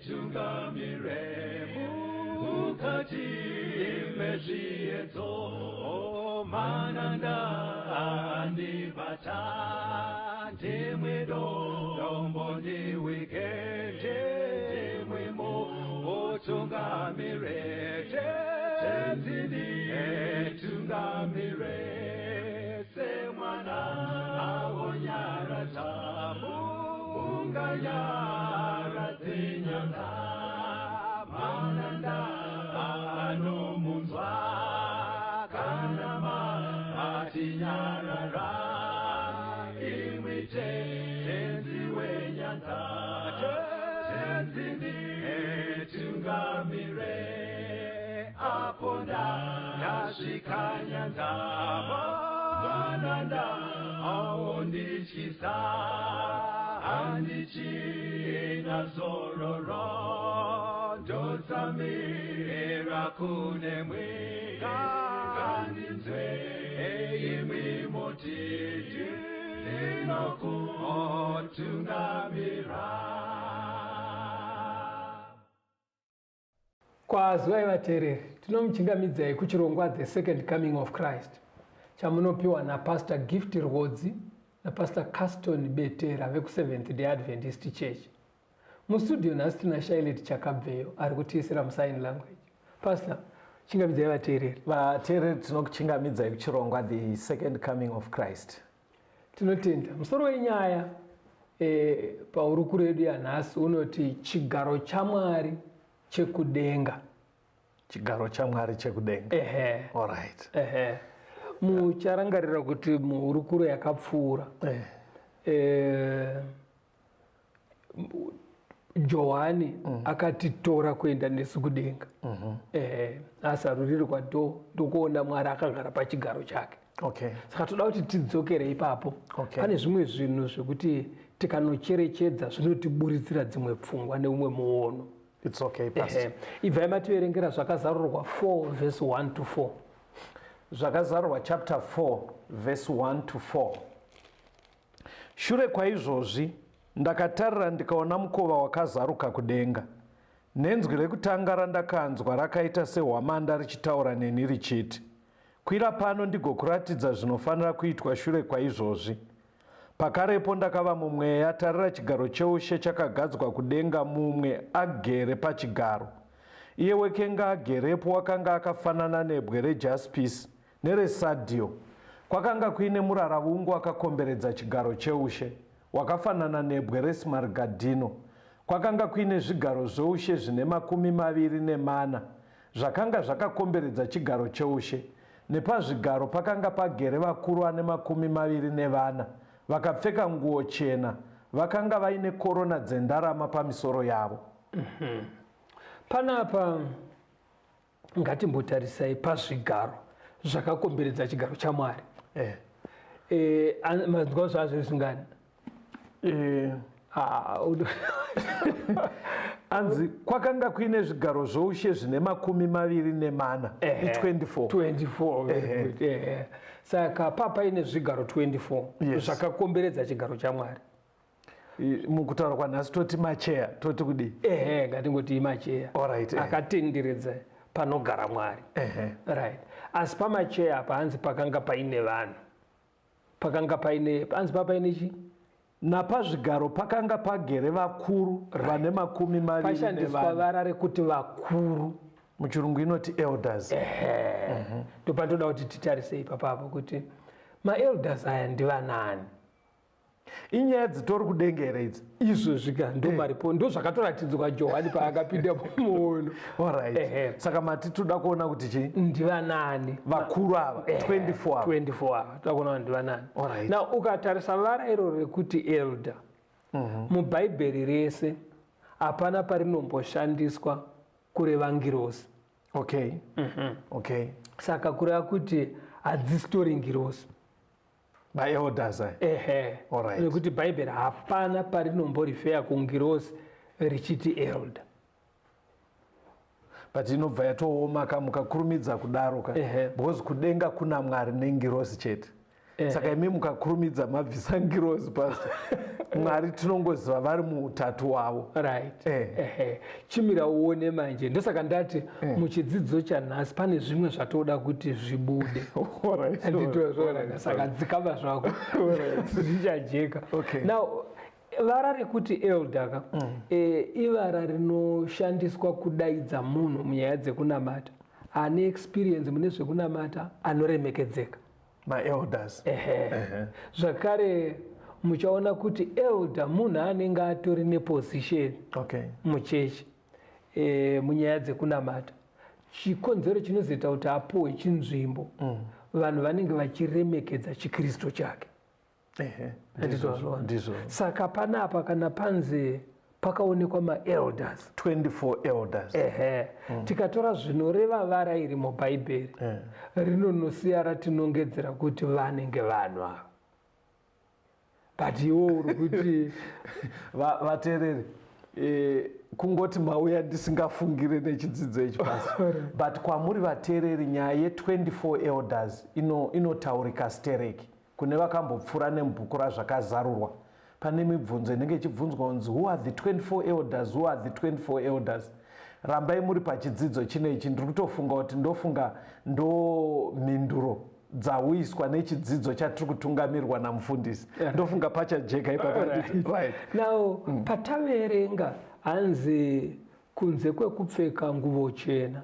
Tungamire mukati mezviedzo mananda andibata ndimwedo dombo ndiwikende ndimwemo otungamire tenzini tungamire semwana awonyara tamu unganyara zinyanga mananda anomunzwa kanama atinyarara imwite tenzi wenyanza tenzini tungamire aponda ndasvika nyanza mananda aondityisa andichina zororo ndotsamira kune mwika kandinzwe imwi motiti ndinokutungamira. Kwazwai vateereri, tinomuchingamidzai kuchirongwa The Second Coming of Christ chamunopiwa naPastor Gift Rhodzi naPastor Caston Betera veku Seventh Day Adventist Church. Mustudio nhasi tina Shailet Chakabveyo ari kutiisira musign language. Pastor, chingamidzai vateereri. Vateereri tinokuchingamidzai kuchirongwa The Second Coming of Christ. Tinotenda musoro wenyaya paurukuru yedu yanhasi unoti chigaro chaMwari chekudenga. Chigaro chaMwari chekudenga. All right. Mucharangarira kuti muurukuru yakapfuura Johani akatitora kuenda nesu kudenga. Asaruriri kwato ndokuona Mwari akagara pachigaro chake. Saka toda kuti tidzokere ipapo. Pane zvimwe zvinhu zvekuti tikanocherechedza zvinotiburitsira dzimwe pfungwa neumwe muono. It's okay, Pastor. Ibvai mativerengera zvakazarurwa 4 verse 1 to 4. Zvakazarurwa chapter 4 verse 1 to 4. Shure kwaizvozvi ndakatarira ndikaona mukova wakazaruka kudenga. Nenzwi rekutanga randakanzwa rakaita sehwamanda richitaura neni richiti, kwira pano ndigokuratidza zvinofanira kuitwa shure kwaizvozvi. Pakarepo ndakava mumweya, tarira chigaro cheushe chakagadzwa kudenga, mumwe agere pachigaro. Iye wekenga agerepo wakanga akafanana nebwe rejaspisi neresadio. Kwakanga kuine muraravungu akakomberedza chigaro cheushe, wakafanana nebwe resmargadhino. Kwakanga kuine zvigaro zvoushe zvine 24 zvakanga zvakakomberedza chigaro cheushe. Nepazvigaro pakanga pagere vakuru vane 24 vakapfeka nguo chena, vakanga vaine korona dzendarama pamisoro yavo. Panapa ngatimbotarisai pazvigaro zvakakomberedza chigaro chaMwari. Mazwa zvazvo zvingani? Anzi kwakanga kuine zvigaro zvoushe zvine 24. 24. Saka papa ine zvigaro 24 zvakakomberedza chigaro chaMwari. Mukutaura kwanhasi toti macheya, toti kudi? Ngatingoti macheya. Akatenderedza panogara Mwari. Right. Asi pamacheya apa hanzi pakanga paine vanhu. Pakanga paine, hanzi papaine chi? Napazvigaro pakanga pagere vakuru vane 24. Pashandiswa vara rekuti vakuru. Muchirungu inoti elders. Ndopatoda kuti titarise ipapo kuti maelders aya ndivanani? Inyaya dzitori kudenga here idzi? Izvo zvika ndomaripo ndozvakatoratidzwa Johani paakapinda muono. Saka mati toda kuona kuti chi? Ndivanani? Vakuru ava 24 ava. 24 ava toda kuona ndivanani. Na ukatarisa vara iro rekuti elder mubhaibheri rese hapana parinomboshandiswa kureva ngirosi. Saka kureva kuti hadzisitori ngirosi. Elders. Nekuti bhaibheri hapana parinomborifeya kungirosi richiti elder. But inobva yatooma mukakurumidza kudaro because kudenga kuna Mwari nengirosi chete. saka imi mukakurumidza mabvisa ngirozi pastor mwari tinongoziva vari muutatu wavo. Right. Chimira uone manje ndosaka ndati muchidzidzo chanhasi pane zvimwe zvatoda kuti zvibude. Anditozvona saka dzikaba zvako zvichajeka. Now vara rekuti elder ka ivara rinoshandiswa kudaidza munhu munyaya dzekunamata ane experience mune zvekunamata anoremekedzeka, maelders. Zvakare muchaona kuti elder munhu anenge atori neposition muchechi munyaya dzekunamata. Chikonzero chinozoita kuti apuwe chinzvimbo vanhu vanenge vachiremekedza chikristu chake. Saka panapa kana panze pakaonekwa maelders 24 elders. Tikatora zvinoreva vara iri mubhaibheri rinonosiya ratinongedzera kuti vanenge vanhu ava, but iwo uri kuti vateereri kungoti mauya ndisingafungire nechidzidzo ichi pasi but kwamuri vateereri nyaya ye24 elders inotaurika stereki kune vakambopfuura nemubhuku razvakazarurwa. Pane mibvunzo inenge ichibvunzwa kunzi who are the 24 elders, who are the 24 elders. Rambai muri pachidzidzo chinechi, ndiri kutofunga kuti ndo mhinduro dzauyiswa nechidzidzo chatiri kutungamirwa namufundisi. Ndofunga pachajeka ipapa. Right. Now pataverenga hanzi kunze kwekupfeka nguvo chena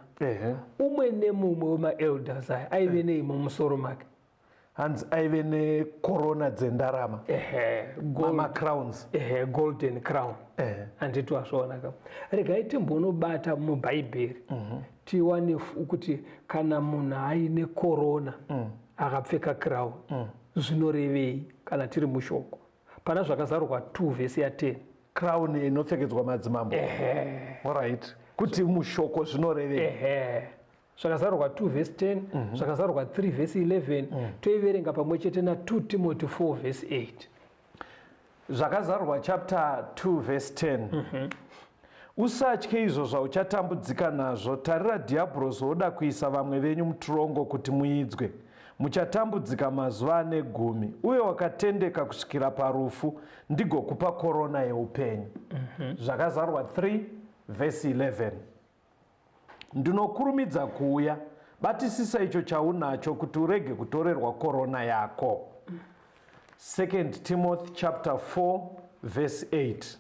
umwe nemumwe wemaelders aya aive neimo musoro make, hanzi aive nekorona dzendarama, macrowns, golden crown. Handiti wazvaona ka. Regai timbonobata mubhaibheri tiwane kuti kana munhu aine korona akapfeka crown zvinorevei kana tiri mushoko. Pana zvakazarurwa 2 vhesi ya10. Crown inopfekedzwa madzimambo. Alright. Kuti mushoko zvinorevei. Zvakazarurwa 2 vhesi 10, zvakazarurwa 3 vhesi 11, toiverenga pamwe chete na 2 Timothy 4 vhesi 8. Zvakazarurwa chapter 2 vhesi 10. Usatye izvo zvauchatambudzika nazvo, tarira dhiabhorosi oda kuisa vamwe venyu mutorongo kuti muidzwe. Muchatambudzika mazuva ane 10, uye wakatendeka kusvikira parufu, ndigokupa korona yeupenyu. Zvakazarurwa 3 vhesi 11. Ndinokurumidza kuuya, batisisa icho chaunacho kuti urege kutorerwa korona yako. 2 Timothy chapter 4 verse 8.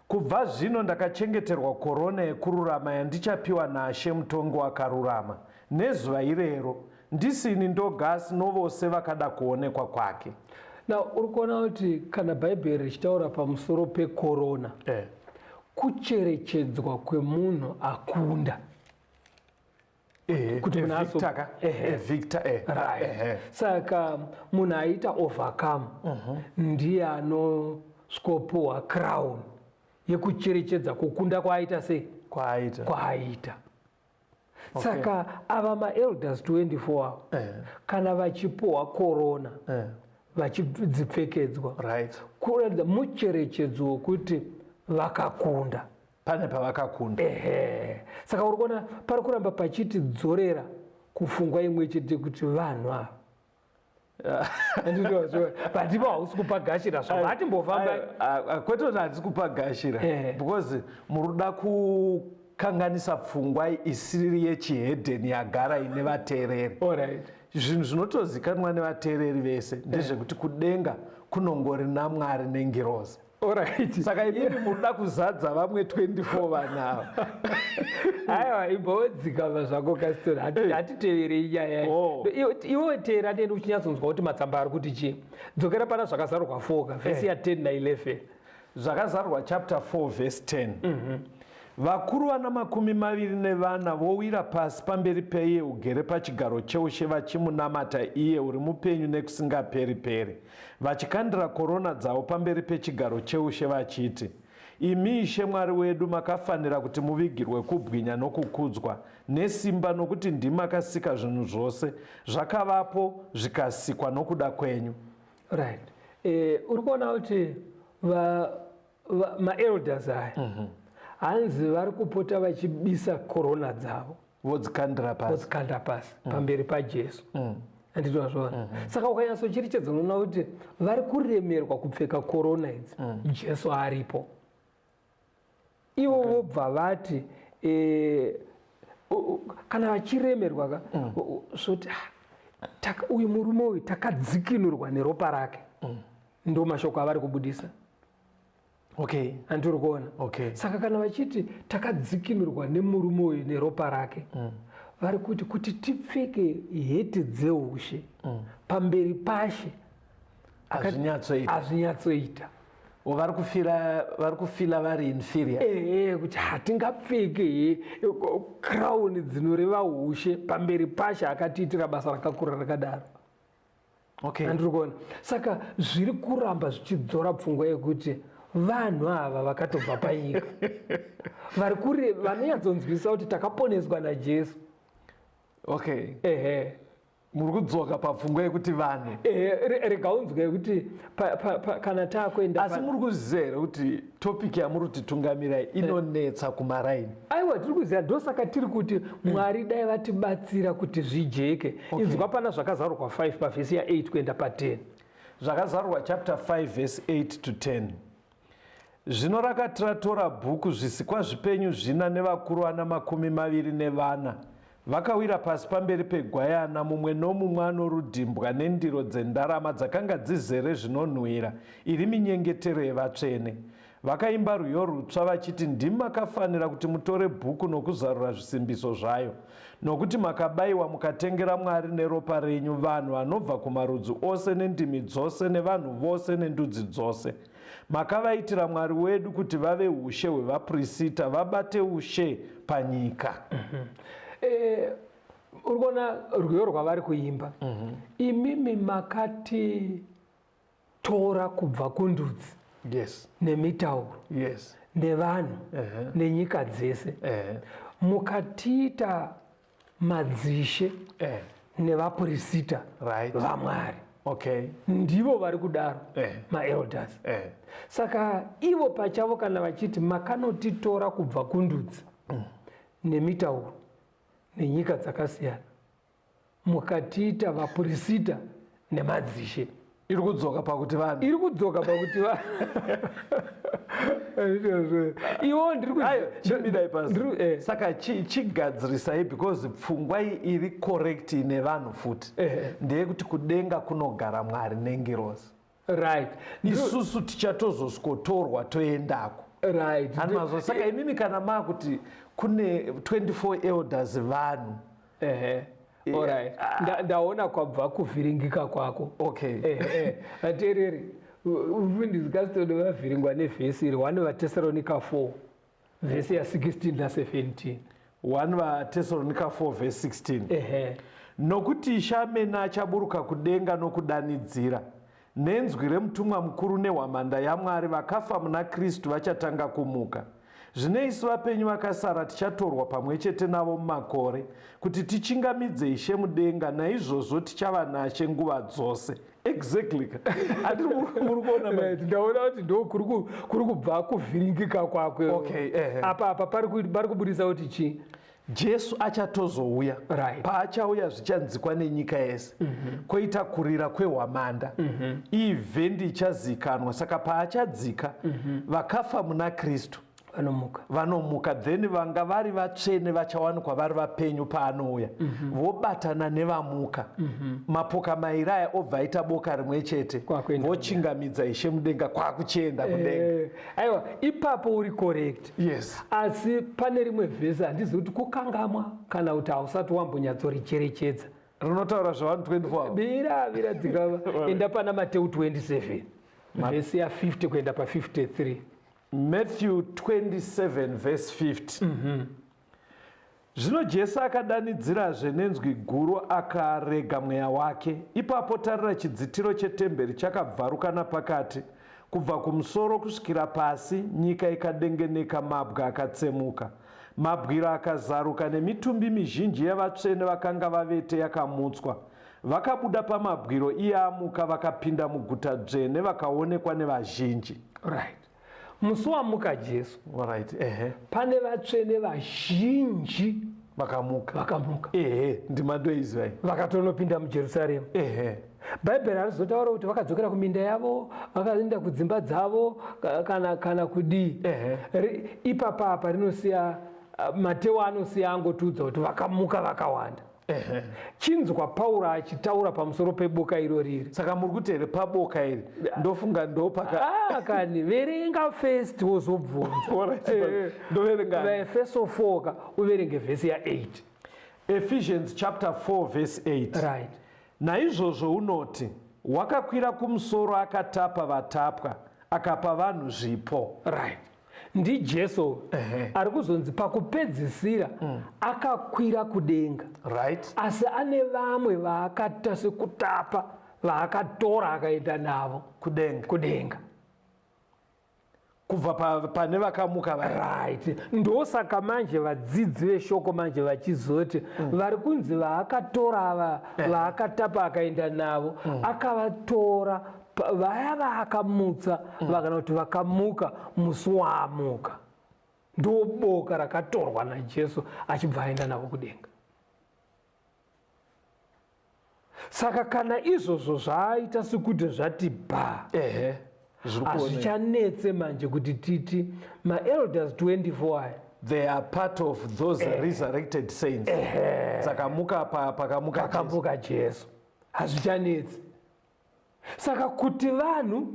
Kubva zvino ndakachengeterwa korona yekururama yandichapiwa naShe mutongi wakarurama. Nezuva irero ndisini ndogasi novose vakada kuonekwa kwake. Now uri kuona kuti kana bhaibheri richitaura pamusoro pekorona kucherechedzwa kwemunhu akunda. Kuti Victor. Saka munhu aita overcome ndiye anosvikopuwa crown yekucherechedza kukunda kwaaita sei? Kwaaita. Saka ava maelders 24 avo kana vachipuwa korona vachidzipfekedzwa kuratidza mucherechedzo wokuti vakakunda. Pane pavakakunda. Saka uri kuona pari kuramba pachiti dzorera kufungwa imwe chete kuti vanhu ava patipo hausi kupagashira zvavati mbofamba kwete kuti handisi kupagashira because muri kuda kukanganisa pfungwa isiri yechihedheni yagara ine vateereri. Zvinhu zvinotozikanwa nevateereri vese ndezvekuti kudenga kunongori naMwari nengirozi. Saka imini munoda kuzadza vamwe 24 vanhu. Aiwa imbodzikama zvako kastori hatiteverei nyaya iwe teera neni uchinyatsonzwa kuti matsamba ari kuti chii. Dzokera pana zvakazarurwa 4 vhesi ya10 na11. Zvakazarurwa chapter 4 verse 10. Vakuru vana 24 vowira pasi pamberi peiye ugere pachigaro cheushe vachimunamata iye uri mupenyu nekusingaperi-peri, vachikandira korona dzavo pamberi pechigaro cheushe vachiti, imi Ishe Mwari wedu makafanira kuti muvigirwe kubwinya nokukudzwa nesimba, nokuti ndimi makasika zvinhu zvose, zvakavapo zvikasikwa nokuda kwenyu. Uri kuona kuti maelders aya hanzi vari kupota vachibisa korona dzavo vodzikandira pasi pamberi paJesu anditozvona saka ukanyatsocherechedza unoona kuti vari kuremerwa kupfeka korona idzi Jesu aripo. Ivo vobva vati kana vachiremerwa zvoti uyu murume uyu takadzikinurwa neropa rake, ndo mashoko avari kubudisa. Andiri kuona. Saka kana vachiti takadzikinurwa nemurume uyu neropa rake, vari kuti tipfeke heti dzeushe pamberi pashe hazvinyatsoita. vari kufila vari inferior. Kuti hatingapfeke crown dzinoreva ushe pamberi pashe akatiitira basa rakakura rakadaro. Andiri kuona. Saka zviri kuramba zvichidzora pfungwa yekuti vanhu ava vakatobva panyika vari kure vanonyatsonzwisa kuti takaponeswa naJesu. Muri kudzoka papfungwa yekuti vanhu rega unzwe yekuti kana taakuenda asi muri kuziva here kuti topiki yamuri kuti tungamirai inonetsa kumaraini. Aiwa, tiri kuziva, ndosaka tiri kuti Mwari dai vatibatsira kuti zvijeke. Inzwa pana zvakazarurwa 5 pavhesi ya8 kuenda pa10. Zvakazarurwa chapter 5 verse 8 to 10. Zvino rakatiratora bhuku zvisikwa zvipenyu zvina nevakuru vana 24 vakawira pasi pamberi pegwayana, mumwe nomumwe anorudimbwa nendiro dzendarama dzakanga dzizere zvinonhuhwira iri minyengetero yevatsvene. Vakaimba rwiyo rutsva vachiti, ndimi makafanira kuti mutore bhuku nokuzarura zvisimbiso zvayo, nokuti makabayiwa mukatengera Mwari neropa renyu vanhu vanobva kumarudzi ose nendimi dzose nevanhu vose nendudzi dzose. Makavaitira Mwari wedu kuti vave ushe hwevaprista, vabate ushe panyika. Uri kuona rwiyo rwavari kuimba. Imimi makatitora kubva kundudzi nemitauro nevanhu nenyika dzese, mukatiita madzishe nevaprista vaMwari. Ndivo vari kudaro maelders. Saka ivo pachavo kana vachiti makanotitora kubva kundudzi nemitauro nenyika dzakasiyana mukatiita vaprista nemadzishe, iri kudzoka pakuti vanhu iwo saka chigadzirisai because pfungwa iri correct ine vanhu futi ndeyekuti kudenga kunogara Mwari nengirozi. Isusu tichatozosikotorwa toendako. Saka imimi kana makuti kune 24 elders vanhu ndaona kwabva kuvhiringika kwako. Vateereri, mufundisi Kaston vavhiringwa nevhesi iri 1 vaTesalonika 4 vhesi ya16 na17. 1 vaTesalonika 4 verse 16. Nokuti ishamena achaburuka kudenga nokudanidzira, nenzwi remutumwa mukuru nehwamanda yaMwari, vakafa muna Kristu vachatanga kumuka. Zvino isu vapenyu vakasara tichatorwa pamwe chete navo mumakore kuti tichingamidze Ishe mudenga, naizvozvo tichava naShe nguva dzose. Exactly. Ndaona kuti ndo kuri kubva kuvhiringika kwako. Apa pari kubudisa kuti chi Jesu achatozouya. Paachauya zvichanzikwa nenyika yese. Koita kurira kwehwamanda. Iyi vhendi ichazikanwa. Saka paachadzika vakafa muna Kristu vanomuka, then vanga vari vatsvene vachawanikwa vari vapenyu paanouya, vobatana nevamuka. Mapoka mairi aya obva aita boka rimwe chete, vochingamidza Ishe mudenga kwakuchienda kudenga. Aiwa, ipapo uri correct. Asi pane rimwe vhesi handizi kuti kukangamwa kana kuti hausati wambonyatsoricherechedza. Rinotaura zva124. Bira dzikava. Enda pana Mateu 27 vhesi ya50 kuenda pa53. Matthew 27 verse 50. Zvino Jesu akadanidzirazve nenzwi guru akarega mweya wake. Ipapo tarira, chidzitiro chetemberi chakabvaruka napakati, kubva kumusoro kusvikira pasi, nyika ikadengeneka, mabwe akatsemuka. Mabwiro akazaruka nemitumbi mizhinji yavatsvene vakanga vavete yakamutswa. Vakabuda pamabwiro iye amuka, vakapinda muguta dzvene, vakaonekwa nevazhinji. Musi wamuka Jesu, pane vatsvene vazhinji vakamuka ehe ndima ndoizivai vakatonopinda mujerusarema. ehe bhaibheri harizotaura kuti vakadzokera kuminda yavo vakaenda kudzimba dzavo kana kudii. Ipapapa rinosiya Mateo anosiya angotiudza kuti vakamuka vakawanda. Chinzwa Pauro achitaura pamusoro peboka iro riri. Saka muri kuti here paboka iri ndofunga kani verenga first wozobvunza. Ndoverenga Efeso 4 uverenge vhesi ya 8. Ephesians chapter 4 verse 8. Right. Naizvozvo unoti wakakwira kumusoro akatapa vatapwa akapa vanhu zvipo. Right. NdiJesu ari kuzonzi pakupedzisira akakwira kudenga. Right. Asi ane vamwe vaakaita sekutapa vaakatora akaenda navo kudenga. Kubva pane vakamuka right. Ndosaka manje vadzidzi veshoko manje vachizoti vari kunzi vaakatora vaakatapa akaenda navo akavatora vaya vaakamutsa vakana kuti vakamuka musi waamuka. Ndoboka rakatorwa naJesu achibva aenda navo kudenga. Saka kana izvozvo zvaaita sekuti zvati bha hazvichanetse manje kuti titi maelders 24 they are part of those resurrected saints. Sakamuka pakamuka Jesu hazvichanetse. Saka kuti vanhu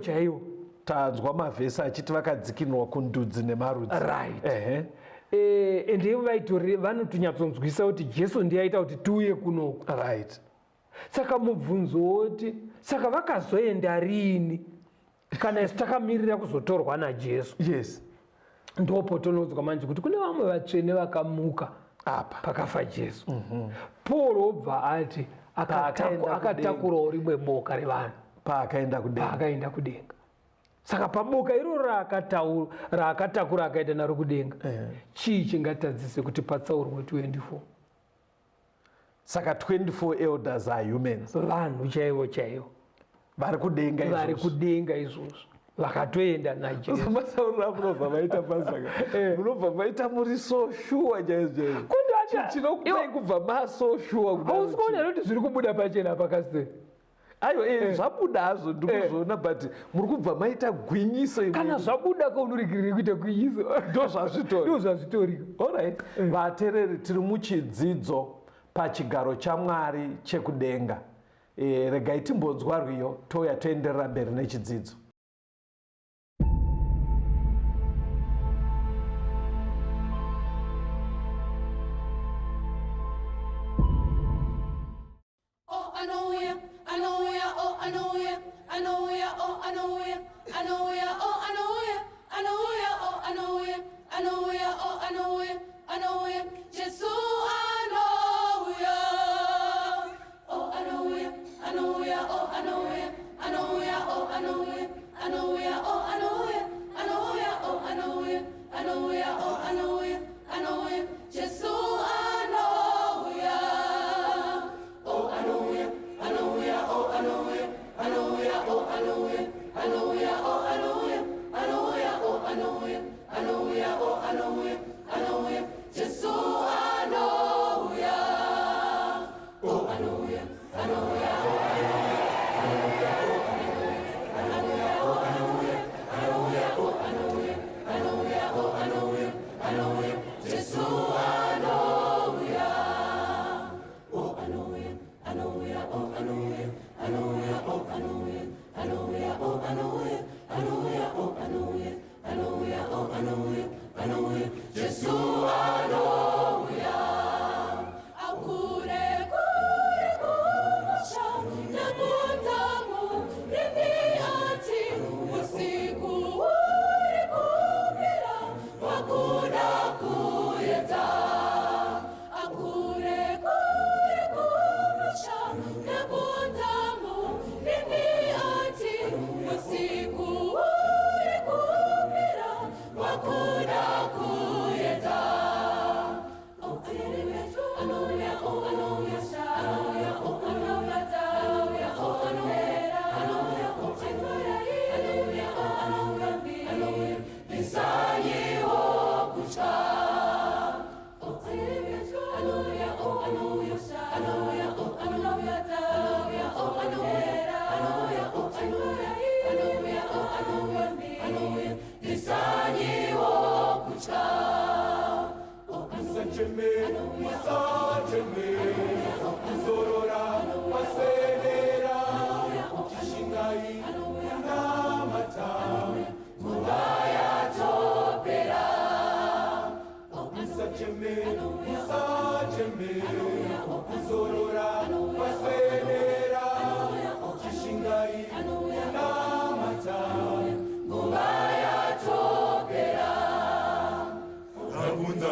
chaiwo tanzwa mavhesi achiti vakadzikinurwa kundudzi nemarudzi. Right. Ende vanotonyatsonzwisa kuti Jesu ndiye aita kuti tiuye kunoku. Right. Saka mubvunzo woti saka vakazoenda rini kana isi takamirira kuzotorwa naJesu. Yes. Ndopo tonodzwa manje kuti kune vamwe vatsvene vakamuka apa pakafa Jesu. Paul obva ati akatakurawo rimwe boka revanhu paakaenda kudenga. Saka paboka iroro raakatakura akaenda naro kudenga chii chingatadzise kuti patsaurwe 24? Saka 24 elders are humans. Vanhu chaivo vari kudenga izvozvo vakatoenda naJesu. Masaurira munobva maita pasaka munobva maita muri so sure chaizvo chinokupai kubva maso sure hausi kuona kuti zviri kubuda pachena pakasei. Aiwa zvabuda hazvo ndikuzviona but muri kubva maita gwinyiso. Kana zvabuda kaunorikirirei kuita gwinyiso ndozvazvitorika. Alright. Vateereri tiri muchidzidzo pachigaro chaMwari chekudenga. Regai timbonzwa rwiyo touya toenderera mberi nechidzidzo.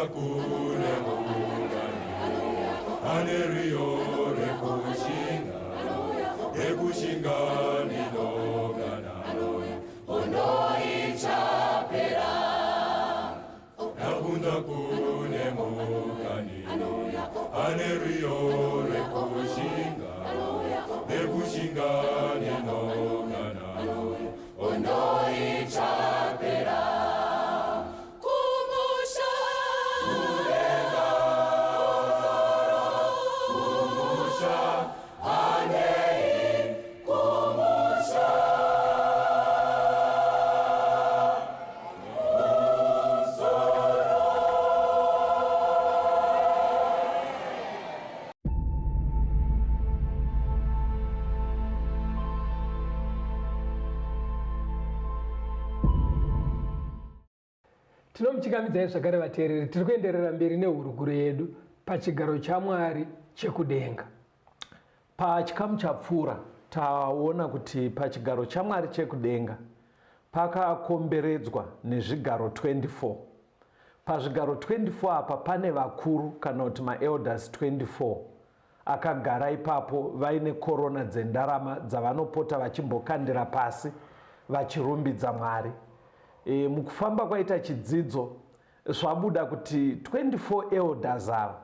kune mungani ane riyo rekushinga ninogana ondoichapera nakunda kune mungani ane riyo rekushinga ninogana ondoichapera kumusha kulenga kumusha anei kumusha Tinomuchingamidzai zvakare vateereri, tiri kuenderera mberi nehurukuro yedu pachigaro chaMwari chekudenga. Pachikamu chapfuura taona kuti pachigaro chaMwari chekudenga pakakomberedzwa nezvigaro 24. Pazvigaro 24 apa pane vakuru kana kuti maelders 24 akagara ipapo vaine korona dzendarama dzavanopota vachimbokandira pasi vachirumbidza Mwari. Mukufamba kwaita chidzidzo zvabuda kuti 24 elders ava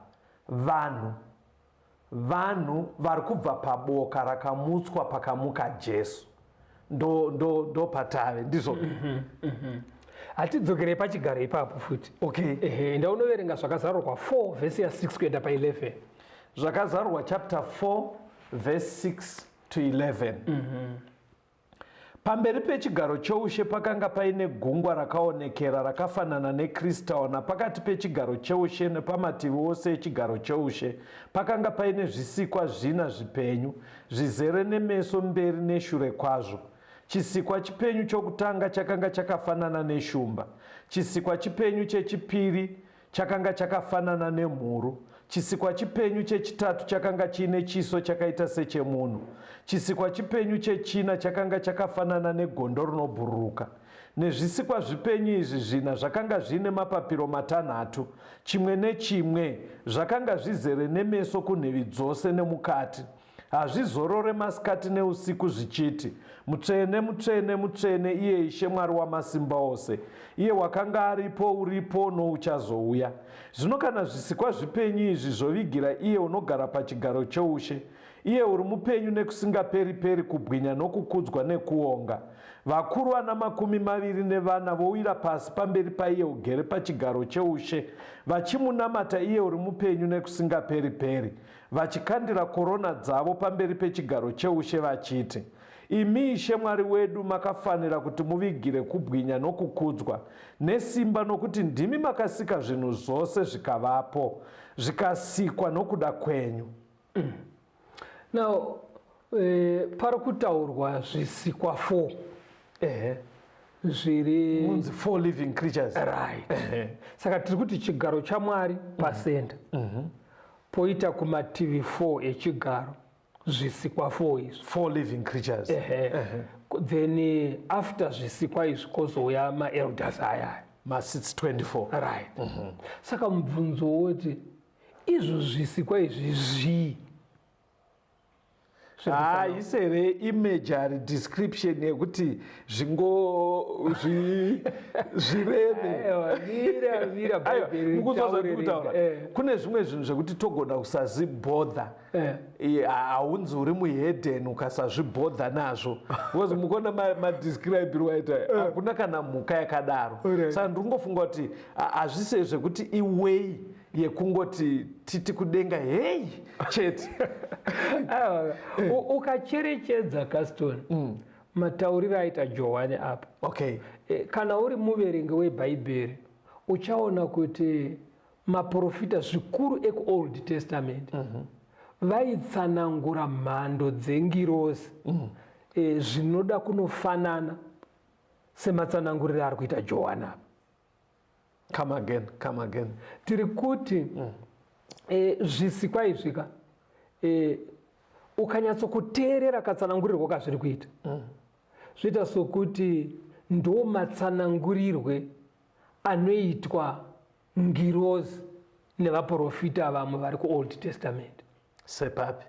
vanhu vari kubva paboka rakamutswa pakamuka Jesu. Ndo patave ndizvo. Hatidzokerei pachigaro ipapo futi. Okay. Ndaunoverenga zvakazarurwa 4 vhesi ya6 kuenda pa11. Zvakazarurwa chapter 4 verse 6 to 11. Pamberi pechigaro choushe pakanga paine gungwa rakaonekera rakafanana nekristaona. Pakati pechigaro choushe nepamativi ose echigaro choushe pakanga paine zvisikwa zvina zvipenyu zvizere nemeso mberi neshure kwazvo. Chisikwa chipenyu chokutanga chakanga chakafanana neshumba. Chisikwa chipenyu chechipiri chakanga chakafanana nemhuru. Chisikwa chipenyu chechitatu chakanga chiine chiso chakaita sechemunhu. Chisikwa chipenyu chechina chakanga chakafanana negondo rinobhururuka. Nezvisikwa zvipenyu izvi zvina zvakanga zvine mapapiro matanhatu, chimwe nechimwe zvakanga zvizere nemeso kunhevi dzose nemukati. Hazvizorore masikati neusiku zvichiti, mutsvene, mutsvene, mutsvene, iye Ishe Mwari Wamasimba Ose, iye wakanga aripo, uripo nouchazouya. Zvino kana zvisikwa zvipenyu izvi zvovigira iye unogara pachigaro choushe, iye uri mupenyu nekusingaperi-peri, kubwinya nokukudzwa nekuonga, vakuru vana 24 vowira pasi pamberi paiye ugere pachigaro choushe, vachimunamata iye uri mupenyu nekusingaperi-peri, vachikandira korona dzavo pamberi pechigaro choushe vachiti, imi Ishe Mwari wedu makafanira kuti muvigire kubwinya nokukudzwa nesimba, nokuti ndimi makasika zvinhu zvose zvikavapo, zvikasikwa nokuda kwenyu. Now, pari kutaurwa zvisikwa 4. Zviri Munzi 4 living creatures. Right. Saka tiri kuti chigaro chaMwari pasenda. Poita kumativi 4 echigaro zvisikwa 4 izvi. 4 living creatures. Then after zvisikwa izvi kozouya maelders aya. Masits 24. Right. Saka mubvunzo woti izvo zvisikwa izvi zvii? Isere imagery description yekuti zvireme. Kune zvimwe zvinhu zvekuti togona kusazvibhodha. Haunzi uri muheden ukasazvibhodha nazvo. Because mukona madescribe waita hakuna kana mhuka yakadaro. Saka ndingofunga kuti hazvise zvekuti iway yekungoti titi kudenga hey chete. Ukacherechedza Caston matauriro aita Johani apa. Okay. Kana uri muverengi webhaibheri uchaona kuti maprofita zvikuru ekuOld Testament vaitsanangura mhando dzengirozi zvinoda kunofanana sematsananguriro ari kuita Johani apa. Come again. Tiri kuti zvisikwa izvika ukanyatsokuteerera katsanangurirwo kazviri kuita zvoita sokuti ndo matsanangurirwe anoitwa ngirozi nevaprofita vamwe vari kuold testament. Sepapi.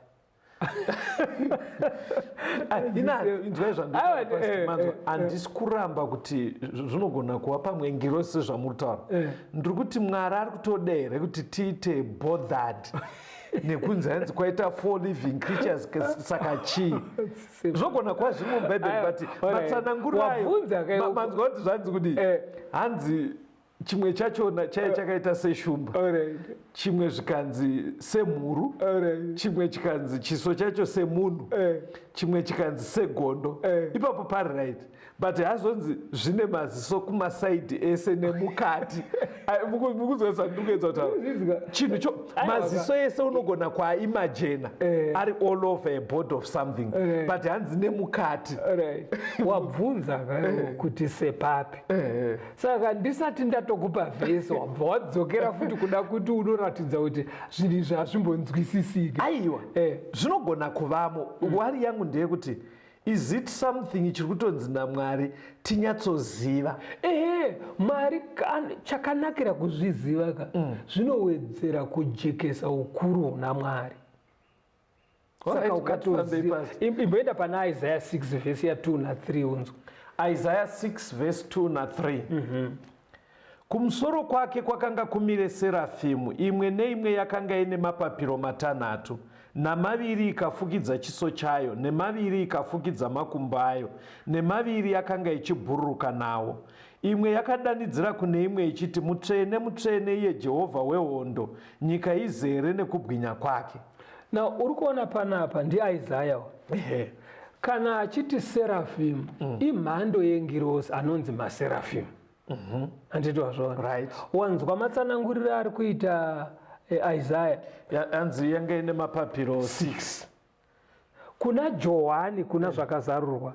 Inzwai zvandinoa handisi kuramba kuti zvinogona kuva pamwe ngirozi sezvamuritaura. Ndiri kuti Mwari ari kutoda here kuti tiite bothered nekunzi hanzi kwaita 4 living creatures, saka chii zvogona kuva zviri mubhaibheri, but matsananguriro ayo manzwa kuti zvanzi kudi hanzi chimwe chachona chaiye chakaita seshumba, chimwe zvikanzi semhuru, chimwe chikanzi chiso chacho semunhu, chimwe chikanzi segondo. Ipapo pari right, but hazonzi zvine maziso kumasaidhi ese nemukati. Mukuzwesa ndikuedza kutaura chinhu cho maziso ese unogona kuaimagina ari all over a board of something, but hanzi nemukati. Wabvunza kuti sepapi. Saka ndisati ndatokupa vhesi wabva wadzokera futi kuda kuti unoratidza kuti zvinhu izvi hazvimbonzwisisiki. Aiwa, zvinogona kuvamo. Wari yangu ndeyekuti is it something chiri kutonzi naMwari tinyatsoziva? Mwari chakanakira kuzviziva ka zvinowedzera kujekesa ukuru naMwari. Saka ukatoziva imboenda pana Isaiah 6 vhesi ya 2 na 3 unzwa. Isaiah 6 vhesi 2 na 3. Kumusoro kwake kwakanga kumire serafimu, imwe neimwe yakanga ine mapapiro matanhatu, namaviri ikafukidza chiso chayo, nemaviri ikafukidza makumbo ayo, nemaviri yakanga ichibhururuka nawo. Imwe yakadanidzira kune imwe ichiti, mutsvene, mutsvene iye Jehovha wehondo, nyika izere nekubwinya kwake. Na uri kuona panapa ndi Isaiah. Kana achiti serafimu, imhando yengirozi anonzi maserafimu. Anditwa zvona. Right. Wanzwa matsananguriro ari kuita Isaiah. Anzi yanga ine mapapiro 6. Kuna Johani kuna zvakazarurwa.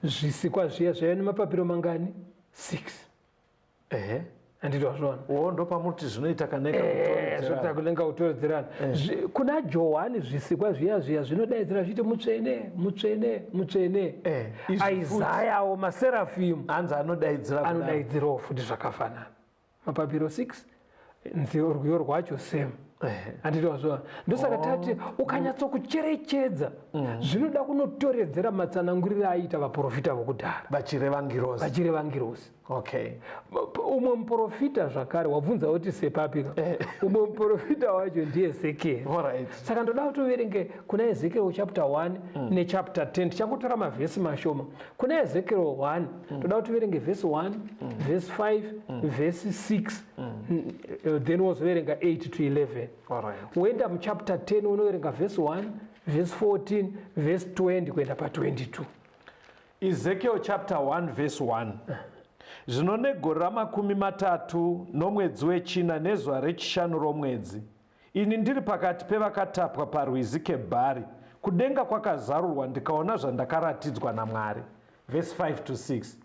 Zvisikwa zviya zvaiva nemapapiro mangani? 6. Anditwa zvona. Ndo pamuti zvinoita kaneka kutoedzerana. Kunenga kutowedzerana. Kuna Johani zvisikwa zviya zvinodaidzira zviti mutsvene, mutsvene, mutsvene. Isaiah wo maserafimu anzi anodaidzirawo futi zvakafanana. Mapapiro 6 nziyo rwacho same. Anditwa zvona. Ndosaka tati ukanyatsokucherechedza zvinoda kunotoredzera matsananguriro aita vaprofita vokudhara vachireva ngirozi. Okay. Umwe muprofita zvakare wabvunza kuti sepapika. Umwe muprofita wacho ndiye Ezekiel. Saka ndoda kutoverenge kuna Ezekiel chapter 1 nechapter 10. Changotora mavhesi mashoma. Kuna Ezekiel 1 ndoda kutoverenge verse 1, verse 5, verse 6. Then wozoverenga 8 to 11. Uenda muchapter 10 unoverenga verse 1, verse 14, verse 20 kuenda pa22. Ezekiel chapter 1 verse 1. Zvino negore ra30 nomwedzi wechina nezuva rechishanu romwedzi, ini ndiri pakati pevakatapwa parwizi Kebhari, kudenga kwakazarurwa ndikaona zvandakaratidzwa naMwari. Verse 5 to 6.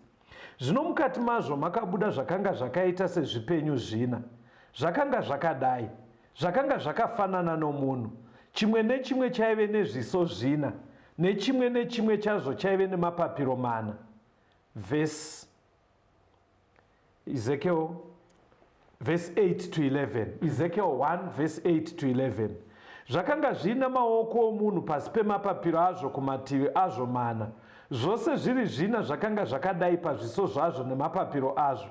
Zvino mukati mazvo makabuda zvakanga zvakaita sezvipenyu zvina. Zvakanga zvakadai, zvakanga zvakafanana nomunhu. Chimwe nechimwe chaive nezviso zvina, nechimwe nechimwe chazvo chaive nemapapiro 4. Verse Ezekiel verse 8 to 11. Ezekiel 1 verse 8 to 11. Zvakanga zvina maoko omunhu pasi pemapapiro azvo kumativi azvo 4. Zvose zviri zvina zvakanga zvakadai pazviso zvazvo nemapapiro azvo.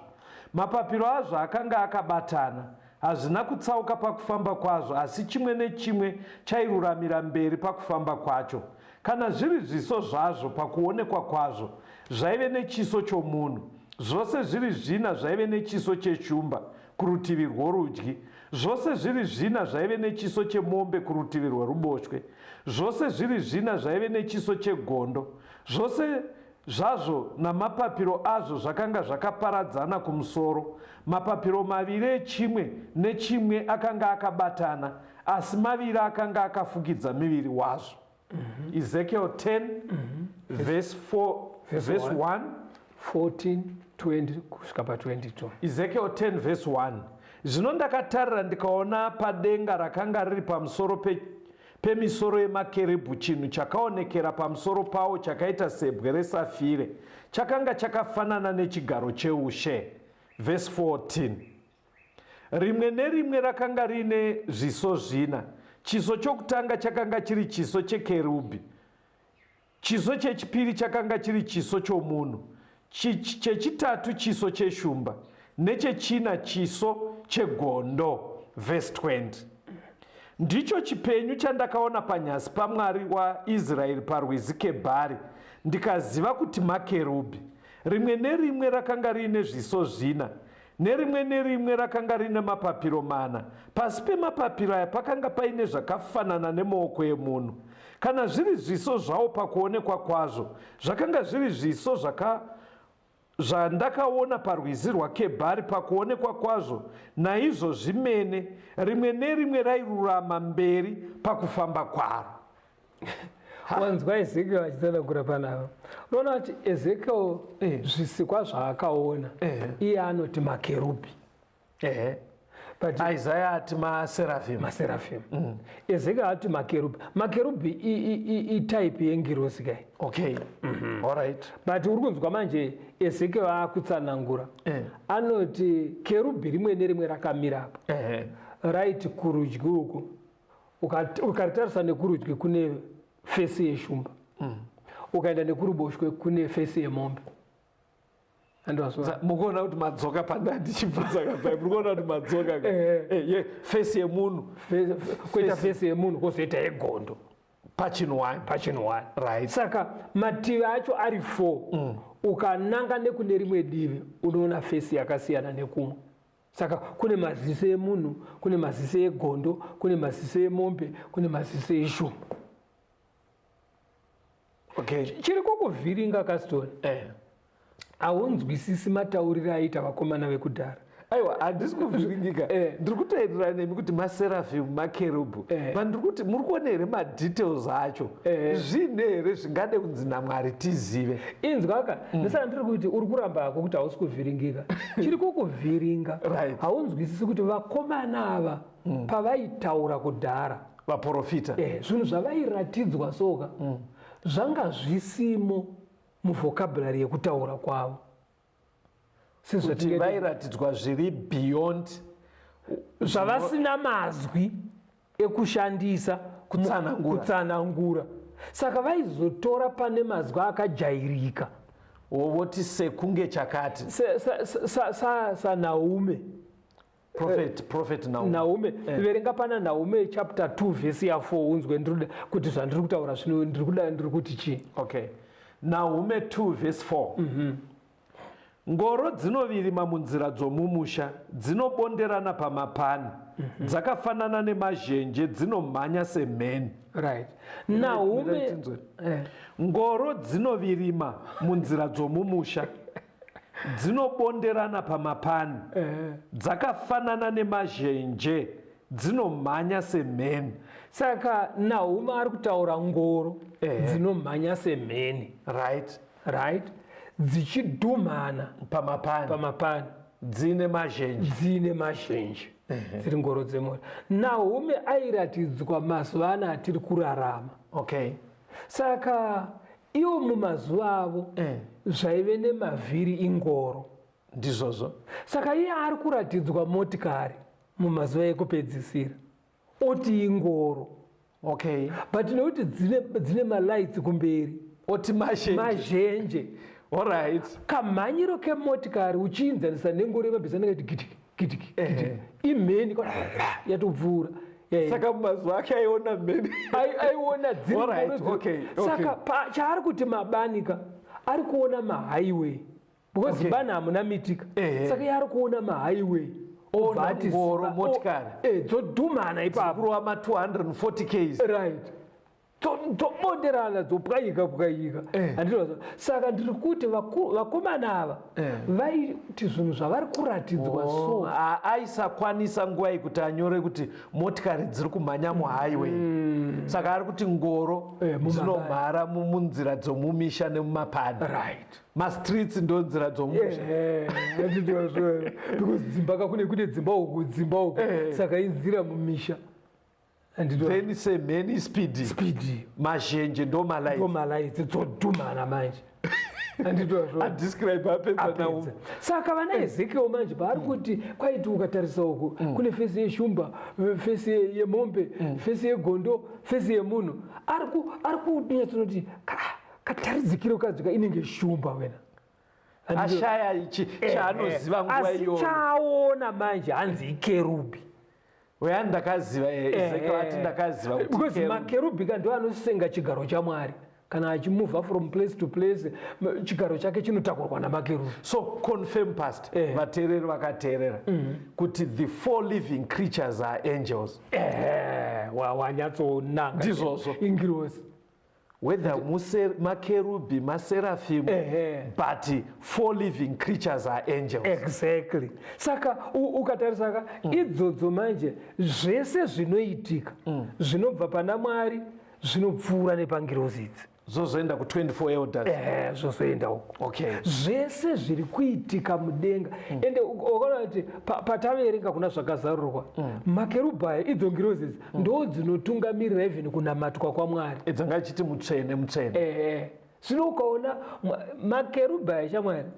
Mapapiro azvo akanga akabatana, hazvina kutsauka pakufamba kwazvo, asi chimwe nechimwe chairuramira mberi pakufamba kwacho. Kana zviri zviso zvazvo pakuonekwa kwazvo, zvaive nechiso chomunhu. Zvose zviri zvina zvaive nechiso cheshumba kurutivi rworudyi. Zvose zviri zvina zvaive nechiso chemombe kurutivi rweruboshwe. Zvose zviri zvina zvaive nechiso chegondo. Zvose zvazvo namapapiro azvo zvakanga zvakaparadzana kumusoro. Mapapiro 2 echimwe nechimwe akanga akabatana, asi 2 akanga akafukidza miviri wazvo. Ezekiel 10 verse 4 verse 1 14 20 kusvika pa22. Ezekiel 10 verse 1. Zvino ndakatarira ndikaona padenga rakanga riri pamusoro pemisoro yemakerubhi chinhu chakaonekera pamusoro pawo chakaita sebwe resafire, chakanga chakafanana nechigaro cheushe. Verse 14. rimwe nerimwe rakanga rine zviso zvina. Chiso chokutanga chakanga chiri chiso chekerubhi, chiso chechipiri chakanga chiri chiso chomunhu, chechitatu chiso cheshumba, nechechina chiso chegondo. Verse 20. Ndicho chipenyu chandakaona panyasi paMwari waIsraeri parwizi Kebhari, ndikaziva kuti makerubhi. Rimwe nerimwe rakanga rine zviso zvina, nerimwe nerimwe rakanga rine mapapiro mana. Pasi pemapapiro aya pakanga paine zvakafanana nemaoko emunhu. Kana zviri zviso zvawo pakuonekwa kwazvo, zvakanga zviri zviso zvandakaona parwizi rwaKebhari pakuonekwa kwazvo, naizvo zvimene rimwe nerimwe rairurama mberi pakufamba kwaro. Wanzwa Ezekiel achitsanangura panapa. Unoona kuti Ezekiel zvisikwa zvaakaona iye anoti makerubhi. But Isaiah ati maserafim. Ezekiel ati makerubhi. Makerubhi itype yengirozi kai. Okay. All right. But uri kunzwa manje Ezekiel akutsanangura. Anoti kerubhi rimwe nerimwe rakamira apo. Right kurudyi uko. Ukaritarisa nekurudyi kune fesi yeshumba. Ukaenda nekuruboshwe kune fesi yemombe. Mukuona kuti madzoka pandandichibvunza kapai, mukuona kuti madzoka fesi yemunhu, koita fesi yemunhu kozoita yegondo pachinwani. Right. Saka mativi acho ari 4. Ukananga nekune rimwe divi unoona fesi yakasiyana nekumwe. Saka kune maziso emunhu, kune maziso egondo, kune maziso emombe, kune maziso eshumba. Okay. Chiri kukuvhiringa Kastori. Haunzwisisi matauriro aita vakomana vekudhara. Aiwa, handisi kuvhiringika. Ndiri kutaurira nemi kuti maserafimu, makerubhu. Ndiri kuti muri kuona here madetails acho. Zvine here zvingade kunzi naMwari tizive. Inzwaka, ndisana ndiri kuti uri kuramba hako kuti hausi kuvhiringika. Chiri kukuvhiringa. Haunzwisisi kuti vakomana ava pavaitaura kudhara. Vaprofita. Zvinhu zvavairatidzwa soka. Zvanga zvisimo muvhokabhurari yekutaura kwavo. Kuti vairatidzwa zviri beyond, zvavasina mazwi ekushandisa kutsanangura. Saka vaizotora pane mazwi akajairika. Woti sekunge chakati. Naume. Prophet Naume. Verenga pana Naume chapter 2 verse ya 4 unzwe kuti zvandiri kutaura zvino ndiri kuti chii. Okay. Naume 2 verse 4. Ngoro dzinovirima munzira dzomumusha, dzinobonderana pamapani, dzakafanana nemazhenje, dzinomhanya semheni. Right. Naume. Ngoro dzinovirima munzira dzomumusha, dzinobonderana pamapani, dzakafanana nemazhenje, dzinomhanya semheni. Saka Naume ari kutaura ngoro dzinomhanya semheni. Right. Dzichidhumana pamapani. Dzine mazhenje. Dziri ngoro dzemori. Naume airatidzwa mazuva ano atiri kurarama. Okay. Saka iwo mumazuva avo zvaive nemavhiri ingoro. Ndizvozvo. Saka iye ari kuratidzwa motikari mumazuva ekupedzisira. Oti ingoro. Okay. But nekuti dzine malights kumberi. Oti mazhenje. All right. Kamhanyiro kemotikari uchiinzanisa nengoro yemabhizimusi ngati gitiki. Imheni yatobvura. Saka mumazuva ake aiona mheni. Aiona dziri. All right. Okay. Saka chaari kuti mabanika ari kuona mahighway. Because bani hamuna mitika. Saka yaari kuona mahighway. Ngoro motikari. Dzodhumana ipapo. Dzikuruwa ma 240 km. Right. Tobonderana dzopwanyika. Saka ndiri kuti vakomana ava vaiti zvinhu zvavari kuratidzwa so aisakwanisa nguva yekuti anyore kuti motikari dziri kumhanya muhighway. Saka ari kuti ngoro dzinomhara munzira dzomumisha nemumapani. Right. Mastreets ndo nzira dzomumisha. Because dzimba kune dzimba uku. Saka inzira mumisha. Then semheni speed. Speed. Mazhenje ndo malaiti. Dzodhumana manje. adescribe apedza. Saka vana Ezekiel manje vari kuti kwaiti ukatarisa uku kune fesi yeshumba, fesi yemombe, fesi yegondo, fesi yemunhu. Ari kunyatsanoti kataridzikiro kadzika inenge shumba wena. Ashaya ichi chaanoziva nguva iyoyo. Asi chaona manje hanzi ikerubi. Weya ndakaziva Ezekiel ati ndakaziva kuti because makerubhi ndo anosenga chigaro chaMwari. Kana achimove from place to place chigaro chake chinotakurwa namakerubhi. So confirm past vateereri vakateerera kuti the 4 living creatures are angels. Wanyatsonanga ndizvozvo ingirosi. Whether makerubhi, maseraphim, but 4 living creatures are angels. Exactly. Saka ukatarisaka idzodzo manje zvese zvinoitika zvinobva pana Mwari zvinopfuura nepangirosi idzi. Zozoenda ku 24 elders. Zozoenda uko. Okay. Zvese zviri kuitika mudenga. Ende ukaona kuti pataverenga kuna zvakazarurwa makerubhi aya idzo ngirosi idzi ndo dzinotungamirira heaven kunamatwa kwaMwari. Idzo ngachiti mutsvene. Zvino ukaona makerubhi aya chaMwari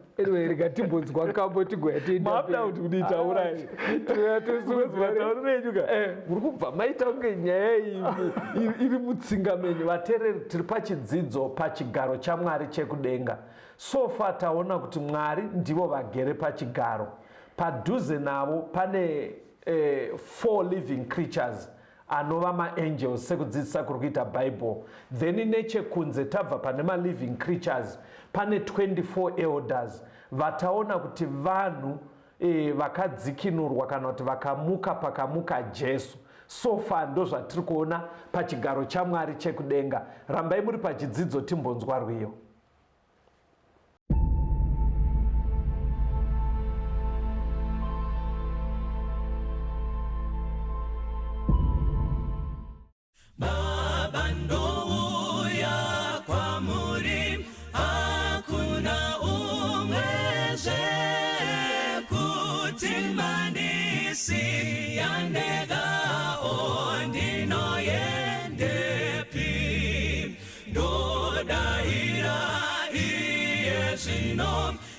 rikatimbonzwa kambo tigoyatienda mapda kuti kuditaurai uri kubva maita kunge nyaya iri mutsinga menyu. Vateereri tiri pachidzidzo pachigaro chaMwari chekudenga. So far taona kuti Mwari ndivo vagere pachigaro. Padhuze navo pane 4 living creatures anova maangels sekudzidzisa kuri kuita Bible. Then nechekunze tabva pane maliving creatures pane 24 elders vataona kuti vanhu vakadzikinurwa kana kuti vakamuka pakamuka Jesu. So far ndo zvatiri kuona pachigaro chaMwari chekudenga. Rambai muri pachidzidzo timbonzwa rwiyo.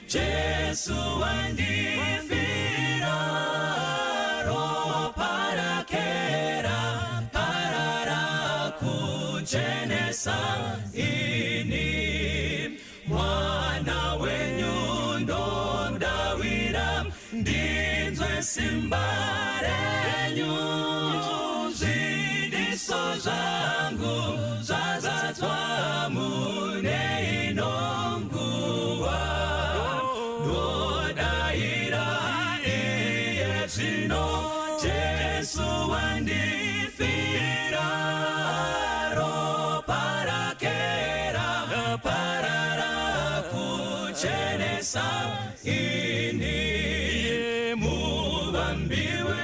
Jesu wandifira ropa rakera parara kuchenesa ini mwana wenyu ndomdawira ndinzwe simba renyu zvidiso zvangu zvazadzwa mune inonguwa Jesu wandifira ropa rakera parara kuchenesa ini muvambiwe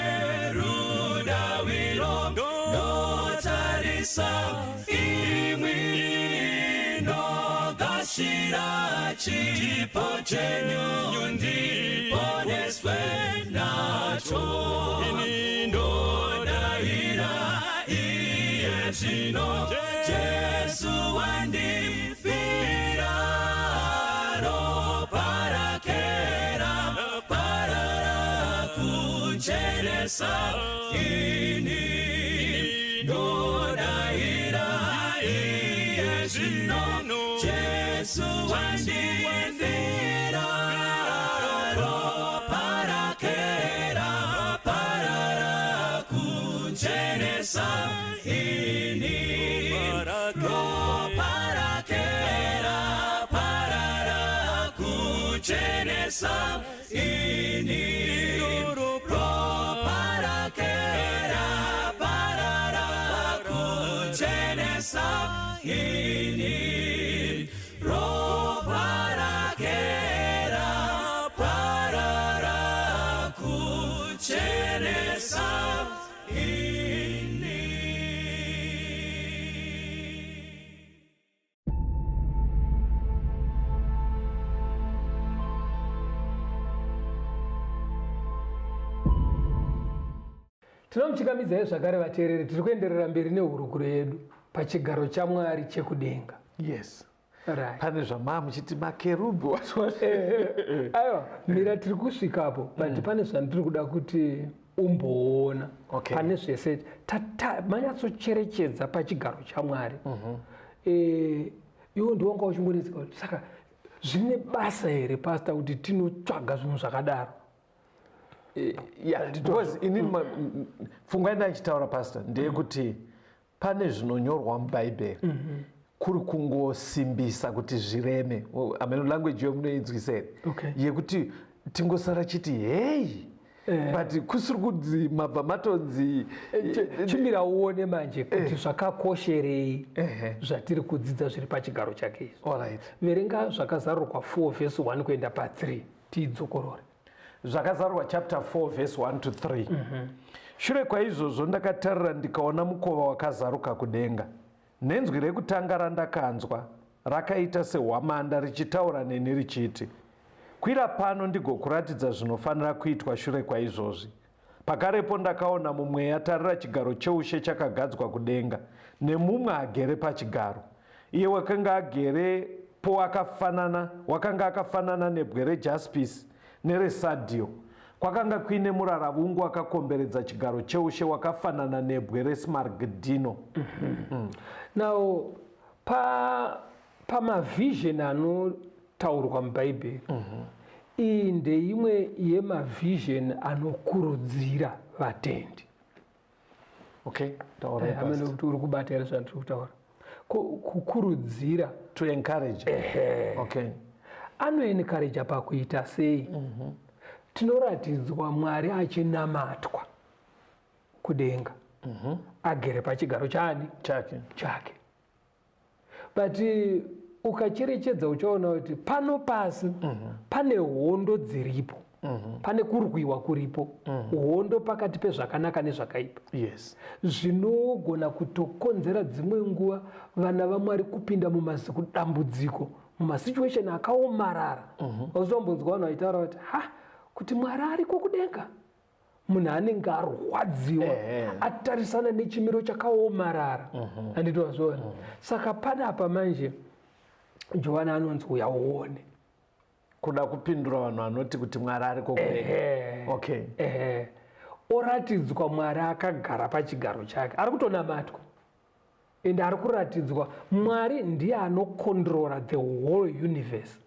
rudaviro ndotarisa imwi ndogashira chipo chenyu ndiponeswe nacho Zvino Jesu wandifira ropa rakera parara kuchenesa ini ndodahira iye zvino Jesu wandifira ropa rakera parara kuchenesa Chenesa ini ropa rakera parara kuchenesa ini ropa rakera parara kuchenesa ini. Tinomuchikamidzai zvakare vateereri tiri kuenderera mberi nehurukuro yedu pachigaro chaMwari chekudenga. Yes. Right. pane zvamaa muchiti makerubhi aiwa mira tiri kusvikapo but pane zvandiri kuda kuti umboona. Okay. Pane zvese manyatsocherechedza pachigaro chamwari. Iwo ndiwanga uchingonetseka kuti saka zvine basa here pastor kuti tinotsvaga zvinhu zvakadaro. because ini pfungwa ndachitaura pastor ndeyekuti pane zvinonyorwa mubhaibheri kuri kungosimbisa kuti zvireme. Ameno language yomunoinzwisa here yekuti tingosara chiti hei but kusiri kudzi mabva matonzi chimira uone manje kuti zvakakosherei zvatiri kudzidza zviri pachigaro chake izvi. Alright. Verenga zvakazarurwa 4 verse 1 kuenda pa3 tidzokorore. Zvakazarurwa chapter 4 verse 1 to 3. Shure kwaizvozvo ndakatarira ndikaona mukova wakazaruka kudenga. Nenzwi rekutanga randakanzwa rakaita sehwamanda richitaura neni richiti, kwira pano ndigokuratidza zvinofanira kuitwa shure kwaizvozvi. Pakarepo ndakaona mumwe atarira chigaro cheushe chakagadzwa kudenga nemumwe agere pachigaro. Iye wakanga agerepo wakanga akafanana nebwe rejaspisi neresadio. Kwakanga kuine muraravungu wakakomberedza chigaro cheushe wakafanana nebwe resmaragdino. Now pamavision anotaurwa mubhaibheri iyi ndeimwe yemavision anokurudzira vatendi. Okay, amene kuti uri kubata here zvandiri kutaura kukurudzira to encourage. Okay. Anoencourage pakuita sei? Tinoratidzwa Mwari achinamatwa kudenga agere pachigaro chani chake. But ukacherechedza uchaona kuti pano pasi pane hondo dziripo, pane kurwiwa kuripo, hondo pakati pezvakanaka nezvakaipa. Yes. Zvinogona kutokonzera dzimwe nguva vana vaMwari kupinda mudambudziko, mumasituation akaomarara. Uzombonzwa vanhu vachitaura kuti Mwari ariko kudenga. Munhu anenge arwadziwa atarisana nechimiro chakaomarara. Anditozvona. Saka panapa manje Johana anonzi uya uone. Kuda kupindura vanhu vanoti kuti Mwari ariko kudenga. Okay. Oratidzwa Mwari akagara pachigaro chake. Ari kutonamatwa. Ende ari kuratidzwa Mwari ndiye anokontrora the whole universe.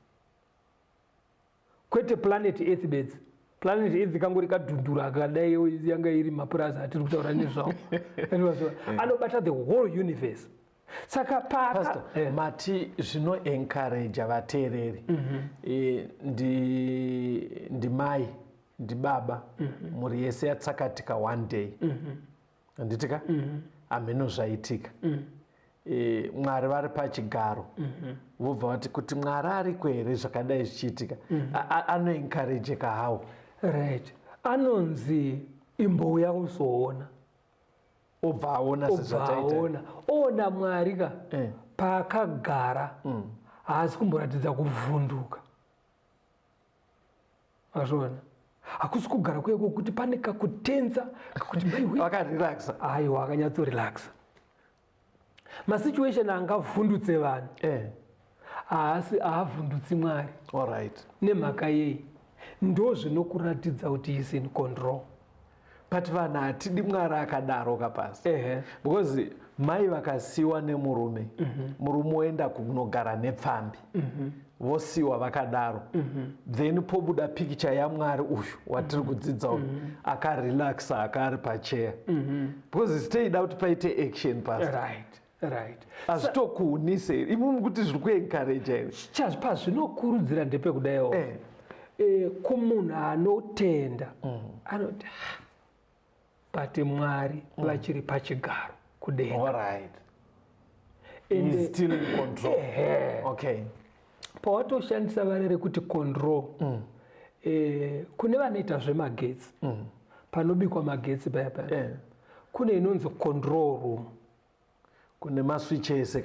Kwete planet Earth bedzi. Planet Earth kangori kadhundura akadai yanga iri mapurazi atiri kutaura nezvawo. Anobata the whole universe. Saka Pastor, mati zvino encourage vateereri. Ndi mai, ndi baba, muri yese yatsakatika one day. Anditika? Ameno zvaitika. Mwari vari pachigaro. Vobva vati kuti Mwari ariko here zvakadai zvichiitika. Anoencourageka how? Right. Anonzi imbouya kuzoona. Obva aona sezvataita. Ona Mwari ka paakagara haasi kumboratidza kuvhunduka. Azvona. Hakusi kugara kweko kuti pane kakutenza kakuti wakarelaxa. Aiwa akanyatsorelaxa. Masituation angavhundutse vanhu haasi aavhundutsi Mwari. Alright. Nemhaka yei ndo zvinokuratidza kuti is in control. But vanhu hatidi Mwari akadaro kapasi. Because mai vakasiyiwa nemurume, murume oenda kunogara nepfambi, vosiyiwa vakadaro, then pobuda picture yaMwari uyu watiri kudzidza uyu akarelaxa akari pacheya. Because siteida kuti paite action pasi. Right. Hazvitokuunise imi kuti zviri kuencourage here. Pazvinokurudzira ndepekudayo. Kumunhu anotenda anoti but Mwari vachiri pachigaro kudenga. Alright. He's still in control. Okay. Pawatoshandisa varere kuti control. Kune vanoita zvemagetsi. Panobikwa magetsi paya. Kune inonzi control room. Kune maswitch ese.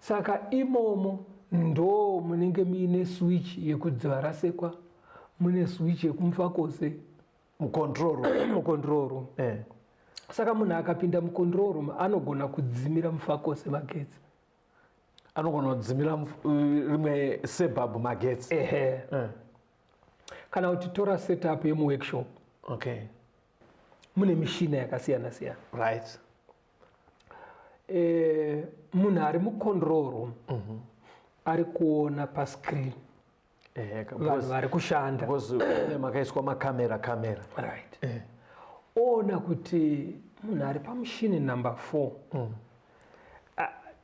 Saka imomo ndo munenge muine switch yekudziva rasekwa, mune switch yekumufakose mucontrol room. Saka munhu akapinda mucontrol room anogona kudzimira mufakose magetsi. anogona kudzimira rimwe sebhabhu magetsi. Kana kuti tora setup yemuworkshop, Okay. mune mishina yakasiyana siyana. Right. Munhu ari mucontrol room ari kuona pascreen vanhu vari kushanda, because makaiswa makamera. right. Ona kuti munhu ari pamushini number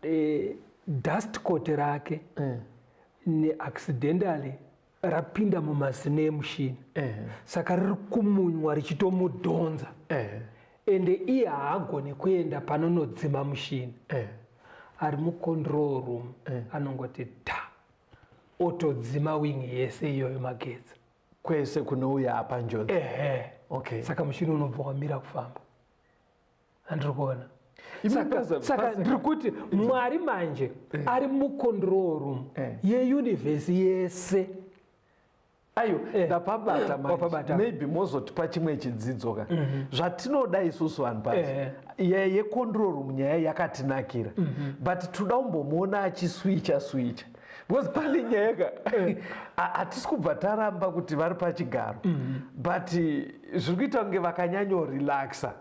4 dust coat rake neaccidentally rapinda mumazino emushini, saka riri kumunywa richitomudhonza, ende iye haagoni kuenda panonodzima mushini. Ari mucontrol room anongoti otodzima wingi yese iyoyo magetsi kwese kunouya apa njodzi. Okay. Saka mushini unobva wamira kufamba. Handiri kuona. Saka ndiri kuti Mwari manje ari mucontrol room yeyunivhesi yese. Ayo, ndapabata manje. Maybe mozotipa chimwe chidzidzo ka. Zvatinoda isusu vanhu pasi. Yecontrol room nyaya yakatinakira. But toda kumbomuona achiswicha. Because pane nyaya ka hatisi kubva taramba kuti vari pachigaro. But zviri kuita kunge vakanyanyorelaxa.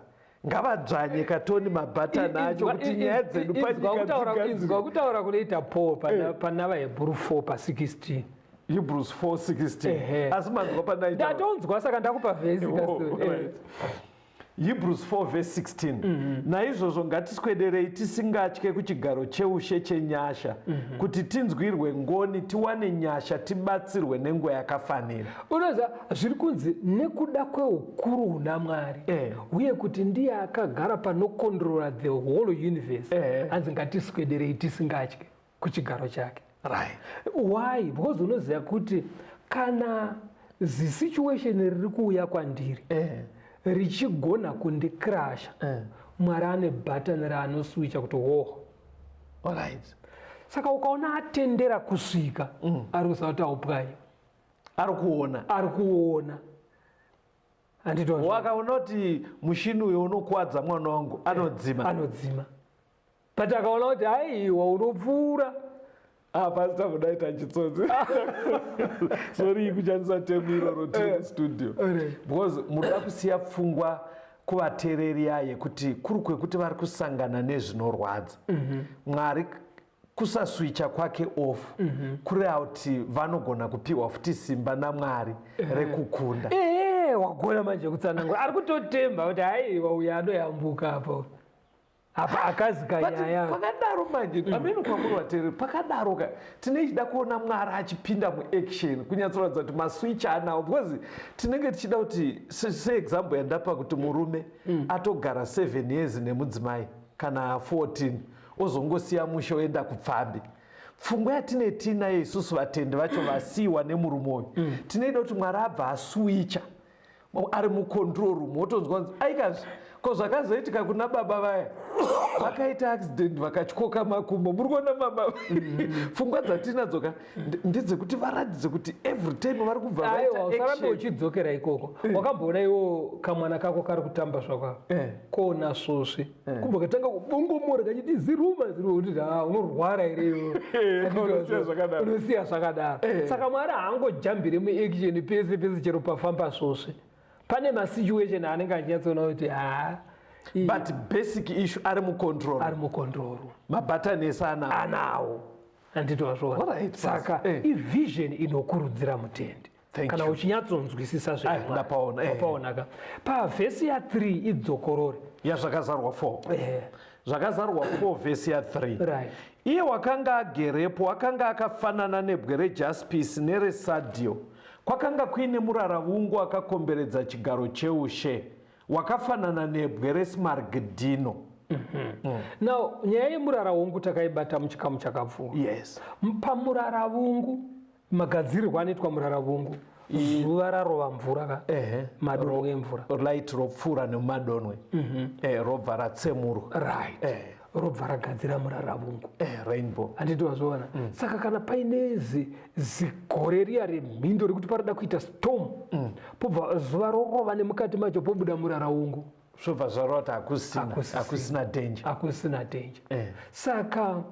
Ngavadzvanye katoni mabhatani acho kuti nyaya dzedu panyika dzigadzirwe. Kutaura kunoita Paul pana vaHebrew 4:16. Hebrews 4:16. Asi manzwa pana ndatonzwa saka ndakupa vhesi. Hebrews 4:16. Naizvozvo ngatiswederei tisingatye kuchigaro cheushe chenyasha, kuti tinzwirwe ngoni, tiwane nyasha, tibatsirwe nenguva yakafanira. Unoza zviri kunzi nekuda kweukuru huna Mwari, uye kuti ndiye akagara panocontrola the whole universe, hanzi ngatiswederei tisingatye kuchigaro chake. Right. Why? Because unoziva kuti kana zisituation riri kuuya kwandiri richigona kundikrasha, Mwari ane bhatani raanoswicha kuti Alright. Saka ukaona atendera kusvika ari kusava kuti aupwayo, ari kuona. Wakaona kuti mushini uyo unokuwadza mwana wangu anodzima. But akaona kuti haiwa unopfuura. Pastor mudaita chitsotsi. Sorry kushandisa term iroro tiri studio. Because muda kusiya pfungwa kuvateereri aye kuti kuri kwekuti vari kusangana nezvinorwadza. Mwari kusaswicha kwake off kureva kuti vanogona kupiwa futi simba naMwari rekukunda. Wagona manje kutsanangura. Ari kutotemba kuti haiwa uyo anoyambuka apo. Apa akazika nyaya. Pakadaro manje amene kwamuri vateereri pakadaro ka tinechida kuona Mwari achipinda muaction kunyatsoratidza kuti maswitch anawo, because tinenge tichida kuti seexample yandapa kuti murume atogara 7 years nemudzimai kana 14 ozongosiya mushe oenda kupfambi. Pfungwa yatine tinayo isusu vatendi vacho vasiyiwa nemurume uyu, tinoida kuti Mwari abva aswicha ari mucontrol room, wotonzwa kunzi aikazvi ko zvakazoitika kuna baba vaya vakaita accident vakatyoka makumbo. Muri kuona mama pfungwa dzatinadzoka ndedzekuti varatidze kuti every time vari kubva vaita action. Usarambe uchidzokera ikoko. Wakamboona iwo kamwana kako kari kutamba zvakako kona svosve kumbo katanga kubongomora kachiti ziruma kuti unorwara ere unosiya zvakadaro. Saka Mwari haangojambire muaction pese chero pafamba svosve. Pane masituation anenge achinyatsoona kuti but basic issue ari mucontrol. Mabhatani ese anawo. Anditozvona. Saka ivision inokurudzira mutendi. Kana uchinyatsonzwisisa zvapaona ka. Pavhesi ya3 idzokorore. Yazvakazarwa 4. Zvakazarwa 4 vhesi ya3. Right. Iye wakanga agerepo akanga akafanana nebwe rejaspisi neresadio. Kwakanga kuine muraravungu akakomberedza chigaro cheushe wakafanana nebwe resmaragdino. Now nyaya yemuraravungu takaibata muchikamu chakapfuura. Yes. Pamuraravungu magadzirirwo anoitwa muraravungu zuva rarova mvura ka madonwe emvura light ropfuura nemumadonwe robva ratsemurwa. Right. Robva ragadzira muraravungu rainbow. Handiti wazviona. Saka kana paine zigore riya remhindo rekuti parida kuita storm pobva zuva rorova nemukati macho pobuda muraravungu zvobva zvarova kuti hakusina danger. Saka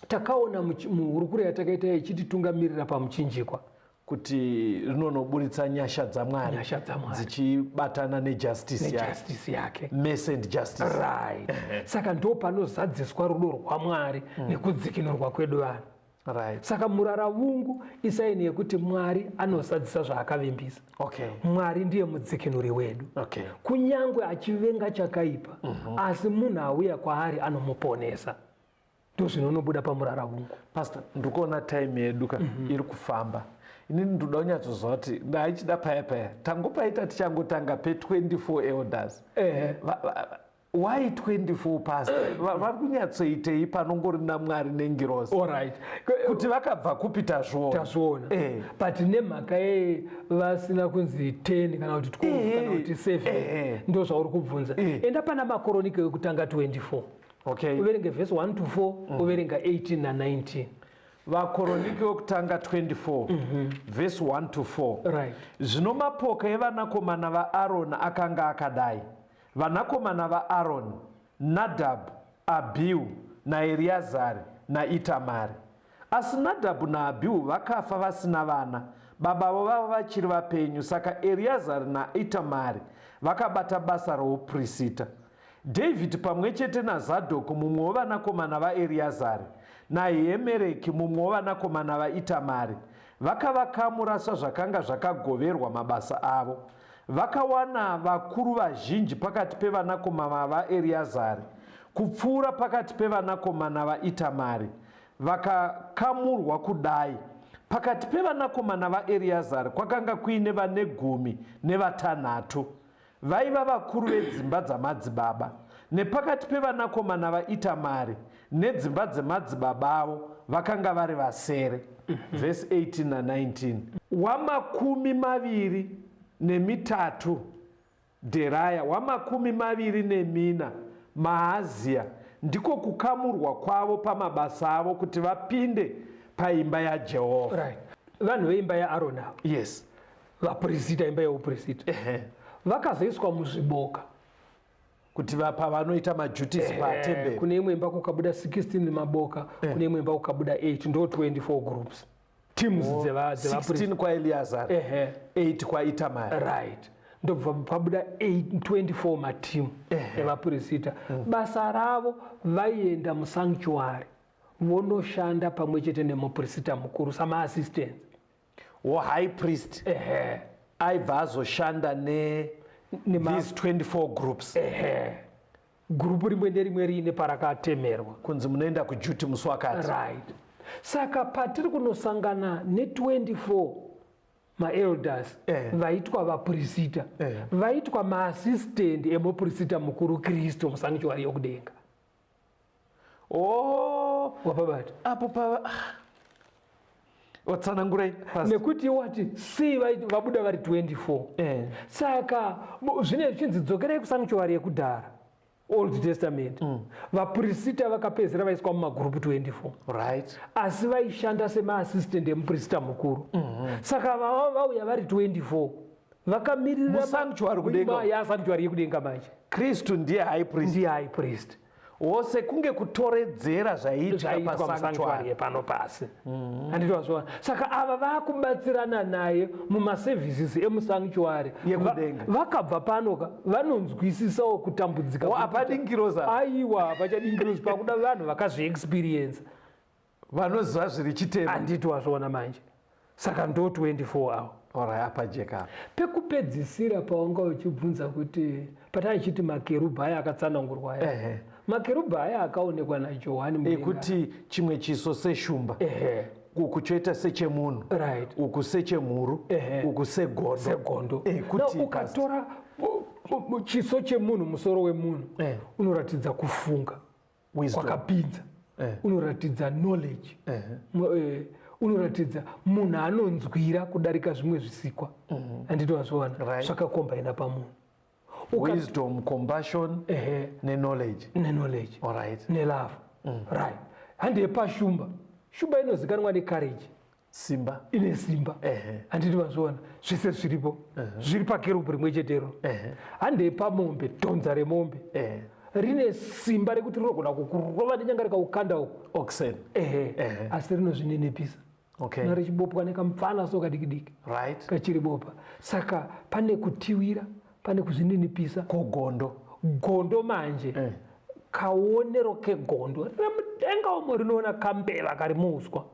takaona muhurukuro yatakaita ichititungamirira pamuchinjikwa kuti rinonoburitsa nyasha dzamwari dzichibatana nejustice yake, mercy and justice, right. Saka ndo panozadziswa rudo rwaMwari nekudzikinurwa kwedu vanhu, right. Saka muraravungu isaini yekuti Mwari anozadzisa zvaakavimbisa. Okay. Mwari ndiye mudzikinuri wedu. Okay. Kunyangwe achivenga chakaipa, asi munhu auya kwaari anomuponesa. Ndozvinonobuda pamuraravungu. Pastor, ndikuona time yedu iri kufamba. Inini ndoda kunyatsoziva kuti ndaichida paya tangopaita tichangotanga pe24 elders. Why 24 pastor? Vari kunyatsoitei panongori naMwari nengirozi? Alright. Kuti vakabva kupi tazviona. But nemhaka vasina kunzi 10 kana kuti 12 kana kuti 7 ndo zvauri kubvunza. Enda pana maKoronike ekutanga 24. Okay. Uverenge verse 1 to 4, uverenga 18 na 19. VaKoronike okutanga 24 verse 1 to 4. Right. Zvino mapoka evanakomana vaAroni akanga akadai: vanakomana vaAroni, Nadhabhu, Abhihu naEreazari naItamari. Asi Nadhabhu naAbhihu vakafa vasina vana, baba vavo vachiri vapenyu. Saka Ereazari naItamari vakabata basa rouprista. Dhavhidhi pamwe chete naZadhoku mumwe wevanakomana vaEreazari naHimereki mumwe wevanakomana vaItamari vakavakamura sezvakanga zvakagoverwa mabasa avo. Vakawana vakuru vazhinji pakati pevanakomana vaEreazari kupfuura pakati pevanakomana vaItamari, vakakamurwa kudai. Pakati pevanakomana vaEreazari kwakanga kuine vane 16 vaiva vakuru vedzimba dzamadzibaba. Nepakati pevanakomana vaItamari nedzimba dzemadzibaba avo vakanga vari vasere. Verse 18 na 19. Wa23 Dheraya, wa24 Mahazia. Ndiko kukamurwa kwavo pamabasa avo kuti vapinde paimba yaJehovha. Right. Vanhu veimba yaAroni. Yes. Vaprista, imba yeuprista. Vakazoiswa muzviboka kuti vapa vanoita majutisi patemberi. Kune imwe imba kukabuda 16 maboka, kune imwe imba kukabuda 8, ndo 24 groups. Teams dzevaprista. 16 kwa Eleazari, 8 kwa Itamari. Right. Ndo pabuda 24 matimu evaprista. Basa ravo vaienda musanctuary vonoshanda pamwe chete nemuprista mukuru samaassistants. High priest aibva azoshanda these 24 groups. Gurupu rimwe nerimwe riine parakatemerwa kunzi munoenda kujuti musi wakati. Right. Saka patiri kunosangana ne24 maelders vaitwa vaprista, vaitwa maassistant emuprista mukuru Kristu musanctuary yokudenga. Wapabata apo watsanangurai nekuti wati sei vabuda vari 24. Saka zvine chinzi dzokerai kusanctuary yekudhara Old Testament. Vaprista vakapedzera vaiswa mumagurupu 24. Right. Asi vaishanda semaassistant emuprista mukuru. Saka vauya vari 24 vakamirira musanctuary yekudenga manje. Kristu ndiye high priest. Wose kunge kutoredzera zvaiitwa pasanctuary pano pasi. Handitwazvona. Saka ava vakubatsirana naye mumaservices emusanctuary yekudenga. Vakabva panoka vanonzwisisawo kutambudzika. Apadingiroza. Aiwa, apachadingiroza pakuda vanhu vakazviexperience. Vanoziva zviri chitema. Handitwazvona manje. Saka ndo 24 avo. Apajeka. Pekupedzisira paunga uchibvunza kuti pataichiti makerubhi aya akatsanangurwa aya. Makerubhi aya akaonekwa naJohani mudenga. Kuti chimwe chiso seshumba. Uku choita sechemunhu. Right. Uku sechemhuru. Uku segondo. Kuti ukatora chiso chemunhu, musoro wemunhu unoratidza kufunga kwakapinza. Unoratidza knowledge. Unoratidza munhu anonzwira kudarika zvimwe zvisikwa. Handitwazvona zvakakombaina pamunhu. Wisdom, compassion, knowledge. All right. Love. Right. Hande pashumba. Shumba inozikanwa necourage. Simba. Ine simba. Handitwazvona zvese zviripo. Zviri pakerubhi rimwe chetero. Hande pamombe, donza remombe. rine simba rekuti rinogona kukurova nenyanga rikaukanda uku oxen. asi rinozvininipisa. Okay. Na richibopwa nekamupfana so kadiki-diki Right. kachiribopa. Saka pane kutiwira, pane kuzvininipisa. Gondo manje kaonero kegondo remudenga umo rinoona kambeva kari muuswa,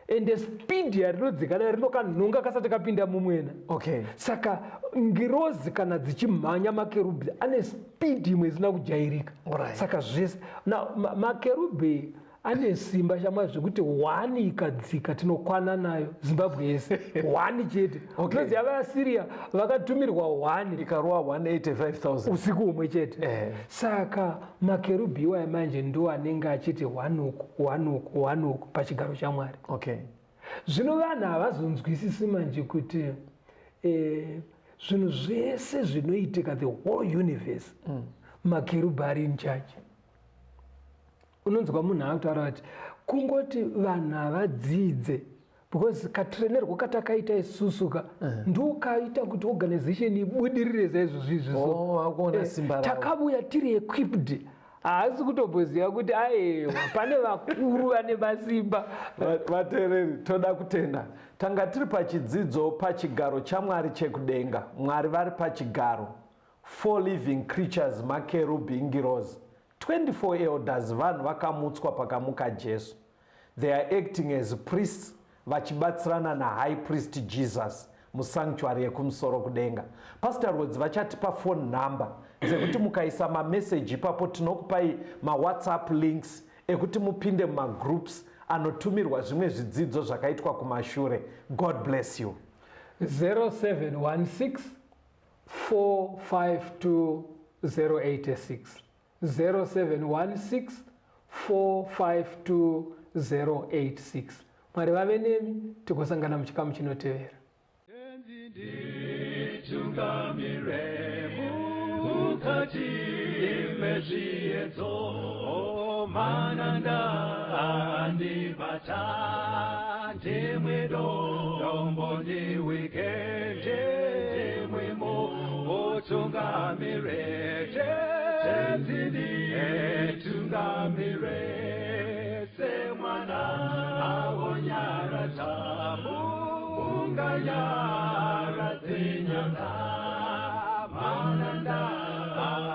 ende speed yarinodzikana rinokanhunga kasati kapinda mumwena. Okay. Saka ngirozi kana dzichimhanya makerubhi ane speed imwe isina kujairika. Alright. Saka zvese makerubhi ane simba shamwa zvekuti 1 ikadzika tinokwana nayo Zimbabwe yese 1 chete. Unozi vaSiria vakatumirwa 1 ikarowa 185,000 usiku umwe chete. Saka makerubhi iwayo manje ndo anenge achiti 1 uku pachigaro chaMwari. Okay. Zvino vanhu havazonzwisisi manje kuti zvinhu zvese zvinoitika the whole universe makerubhi ari in charge. Unonzwa munhu akutaura kuti kungoti vanhu havadzidze because katrenerwo katakaita isusuka ndokaita kuti organization ibudirire zaizvozvizvo. Takabuya tiri equipped, haasi kutomboziva kuti aiwa pane vakuru vane masimba. Vateereri, toda kutenda tanga tiri pachidzidzo pachigaro chaMwari chekudenga. Mwari vari pachigaro, 4 living creatures, makerubhi, ngirozi, 24 elders, vanhu vakamutswa pakamuka Jesu. They are acting as priests vachibatsirana nahigh priest Jesus musanctuary yekumusoro kudenga. Pastor Rhodes vachatipa phone number dzekuti mukaisa mamessage ipapo tinokupai mawhatsapp links ekuti mupinde mumagroups anotumirwa zvimwe zvidzidzo zvakaitwa kumashure. God bless you. 0716 452 086 0716 452 086. Mwari vave nemi, tikosangana muchikamu chinotevera. Tungamire mukati mezviedzo mananda andibata ndimwedo dombo ndiwikende ndimwimo otungamire tenzini tungamire semwana awonyara tamu unganyara zinyanga mananda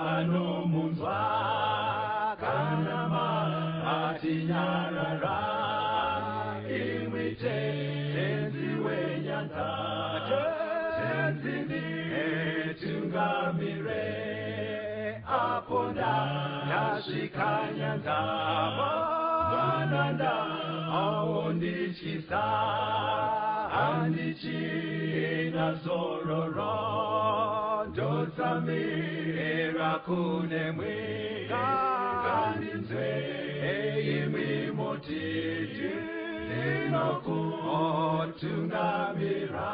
anomunzwa kanama atinyarara imwite tenzi wenyanza tenzini tungamire aponda nasvikanyanza mananda aondichisa handichina zororo ndotsamira kune mwika ngandinzwe imwi motiti ndinokutungamira.